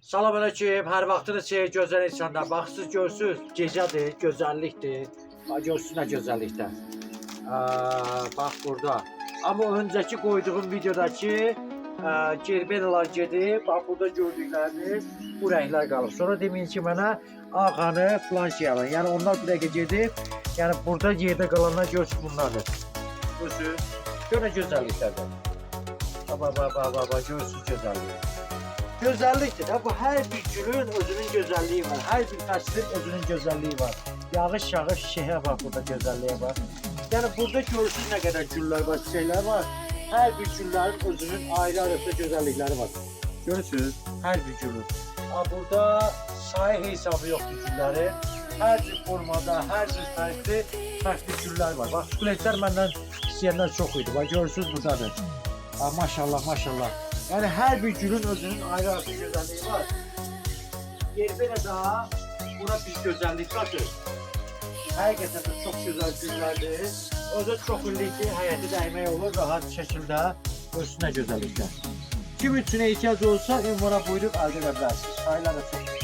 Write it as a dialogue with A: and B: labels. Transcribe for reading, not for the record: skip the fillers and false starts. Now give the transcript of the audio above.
A: Salam aleyküm, hər vaxtınız xeyir gözəl insanlar. Bax siz görsünüz, gecədir, gözəllikdir. Bax görsünüz nə gözəllikdə. Bax burada. Amma öncəki qoyduğum videodakı gerbelalar gedib, bax burada gördükləriniz bu rənglər qalıb. Sonra deməyin ki mənə ağanı filan şey alın. Yəni onlar bir dəqiqə gedib, yəni burada yerdə qalanlar görsün bunlardır. Görsünüz, gör nə gözəlliklərdir. Bax, görsünüz gözəlliyi. Gözəllikdir də, bu hər bir gülün özünün gözəlliyi var. Hər bir fəslin özünün gözəlliyi var. Yağış, çiçəyə bax, burada gözəlliyə var. Yəni burada görürsünüz nə qədər güllər var, çiçəklər var. Hər bir güllərin özünün ayrı-ayrı gözəllikləri var. Görürsünüz, hər bir gülün. Burada sayı hesabı yoxdur güllərin. Hər bir formada, hər bir fərqli güllər var. Bax, sukulentlər məndən istəyənlər çox idi. Bax, görürsünüz buradadır. Maşallah, maşallah. Yəni hər bir gülün özünün ayrı-ayrı gözəlliyi var. Yerbələ daha buna bir gözəllik qatır. Həqiqətən də çox gözəl güllərdir. Özü çox illikdir, həyəti dəymək olur rahat şəkildə özünə gözəlliklər. Kim üçün ehtiyac olsa ünvana buyurub əldə edə bilərsiniz. Sayılar da çox